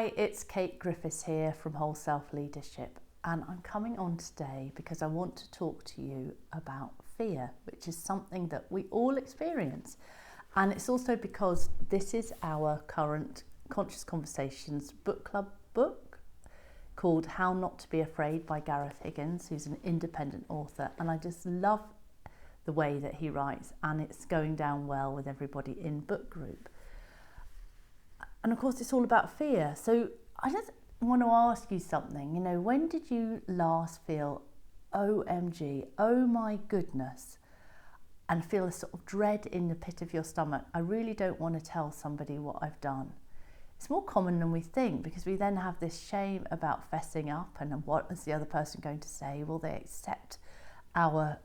Hi, it's Kate Griffiths here from Whole Self Leadership, and I'm coming on today because I want to talk to you about fear, which is something that we all experience. And it's also because this is our current Conscious Conversations book club book called How Not to Be Afraid by Gareth Higgins, who's an independent author. And I just love the way that he writes, and it's going down well with everybody in book group. And of course, it's all about fear. So I just want to ask you something. You know, when did you last feel OMG, oh my goodness, and feel a sort of dread in the pit of your stomach? I really don't want to tell somebody what I've done. It's more common than we think, because we then have this shame about fessing up, and what is the other person going to say? Will they accept our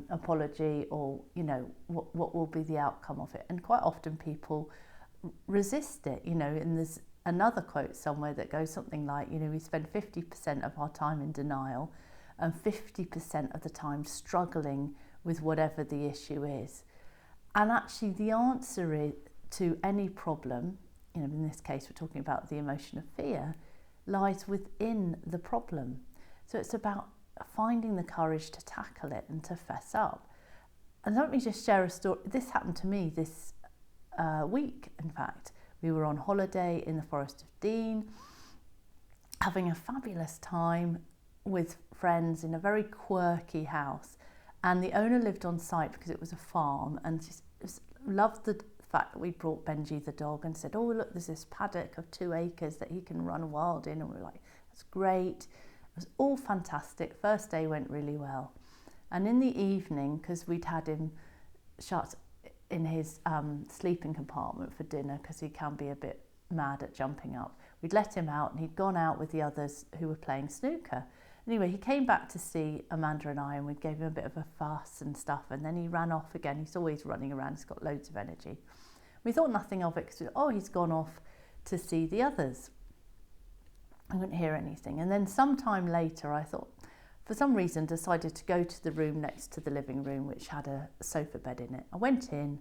apology, or, you know, what will be the outcome of it? And quite often people resist it, you know, and there's another quote somewhere that goes something like, you know, we spend 50% of our time in denial and 50% of the time struggling with whatever the issue is. And actually the answer is, to any problem, you know, in this case we're talking about the emotion of fear, lies within the problem. So it's about finding the courage to tackle it and to fess up. And let me just share a story. This happened to me this week, in fact. We were on holiday in the Forest of Dean, having a fabulous time with friends in a very quirky house, and the owner lived on site because it was a farm, and just loved the fact that we brought Benji the dog, and said, oh look, there's this paddock of 2 acres that he can run wild in, and we were like, that's great. It was all fantastic. First day went really well, and in the evening, because we'd had him shut in his sleeping compartment for dinner, because he can be a bit mad at jumping up, we'd let him out, and he'd gone out with the others who were playing snooker. Anyway, he came back to see Amanda and I, and we gave him a bit of a fuss and stuff, and then he ran off again. He's always running around, he's got loads of energy. We thought nothing of it, because he's gone off to see the others. I couldn't hear anything. And then sometime later, I thought, for some reason, decided to go to the room next to the living room, which had a sofa bed in it. I went in,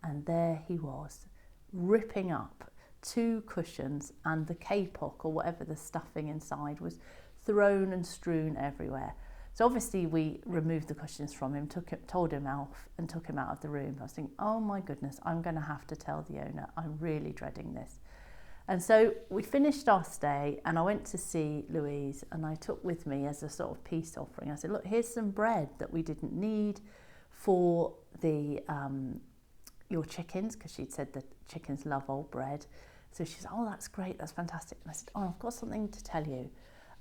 and there he was, ripping up 2 cushions, and the kapok, or whatever the stuffing inside, was thrown and strewn everywhere. So obviously we removed the cushions from him, told him off, and took him out of the room. I was thinking, oh my goodness, I'm going to have to tell the owner. I'm really dreading this. And so we finished our stay, and I went to see Louise, and I took with me, as a sort of peace offering, I said, look, here's some bread that we didn't need for the your chickens, because she'd said that chickens love old bread. So she said, oh, that's great, that's fantastic. And I said, oh, I've got something to tell you.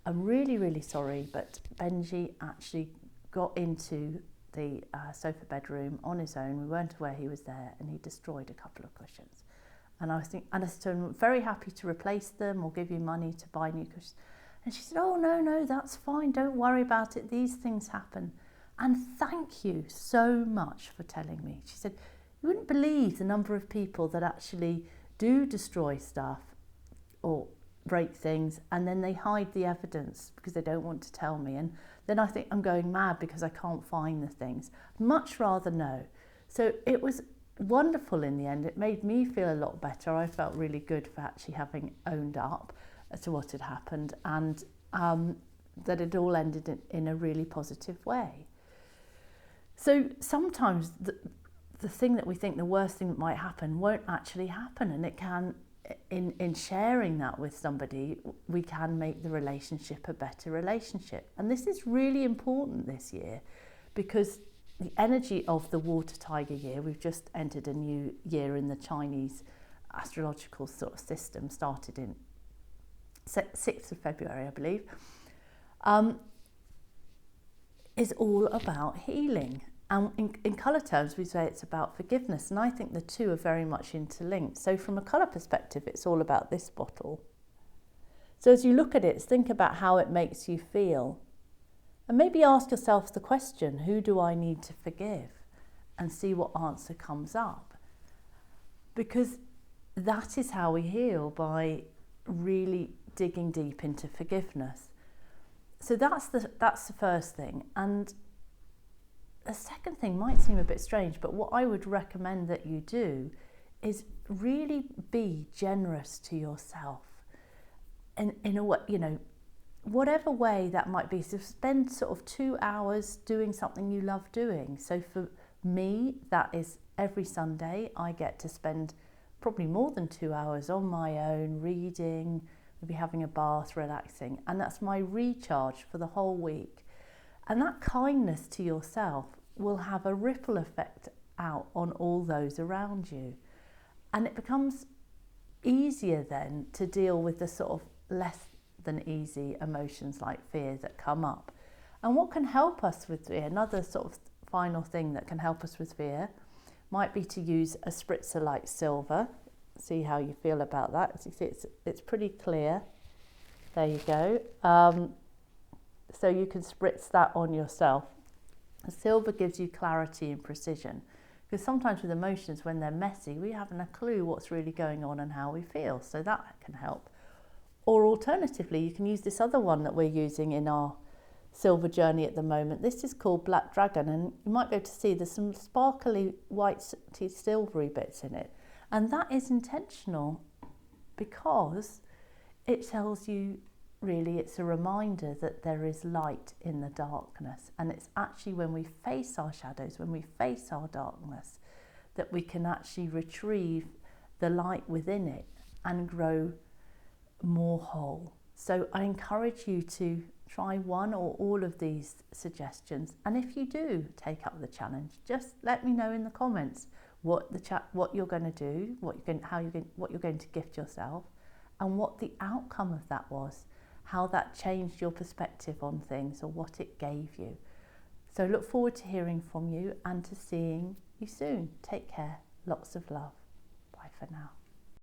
I'm really, really sorry, but Benji actually got into the sofa bedroom on his own. We weren't aware he was there, and he destroyed a couple of cushions. And I said, I'm very happy to replace them or give you money to buy new cushions. And she said, oh, no, that's fine. Don't worry about it. These things happen. And thank you so much for telling me. She said, you wouldn't believe the number of people that actually do destroy stuff or break things, and then they hide the evidence because they don't want to tell me. And then I think I'm going mad because I can't find the things. Much rather know. So it was wonderful in the end. It made me feel a lot better. I felt really good for actually having owned up to what had happened, and that it all ended in a really positive way. So sometimes the thing that we think, the worst thing that might happen, won't actually happen, and it can, in sharing that with somebody, we can make the relationship a better relationship. And this is really important this year, because the energy of the water tiger year, we've just entered a new year in the Chinese astrological sort of system, started in 6th of February, I believe, is all about healing. And in colour terms, we say it's about forgiveness. And I think the two are very much interlinked. So from a colour perspective, it's all about this bottle. So as you look at it, think about how it makes you feel. And maybe ask yourself the question, who do I need to forgive? And see what answer comes up. Because that is how we heal, by really digging deep into forgiveness. So that's the first thing. And the second thing might seem a bit strange, but what I would recommend that you do is really be generous to yourself. in a way, whatever way that might be. So spend sort of 2 hours doing something you love doing. So for me, that is every Sunday I get to spend probably more than 2 hours on my own, reading, maybe having a bath, relaxing. And that's my recharge for the whole week. And that kindness to yourself will have a ripple effect out on all those around you. And it becomes easier then to deal with the sort of less than easy emotions like fear that come up. And what can help us with fear, another sort of final thing that can help us with fear, might be to use a spritzer like silver. See how you feel about that. As you see, it's pretty clear. There you go. So you can spritz that on yourself. Silver gives you clarity and precision, because sometimes with emotions, when they're messy, we haven't a clue what's really going on and how we feel. So that can help. Or alternatively, you can use this other one that we're using in our silver journey at the moment. This is called Black Dragon, and you might be able to see there's some sparkly white silvery bits in it. And that is intentional because it tells you, really, it's a reminder that there is light in the darkness. And it's actually when we face our shadows, when we face our darkness, that we can actually retrieve the light within it and grow more whole. So I encourage you to try one or all of these suggestions. And if you do take up the challenge, just let me know in the comments what you're going to do, what you're going to gift yourself, and what the outcome of that was, how that changed your perspective on things or what it gave you. So look forward to hearing from you and to seeing you soon. Take care. Lots of love. Bye for now.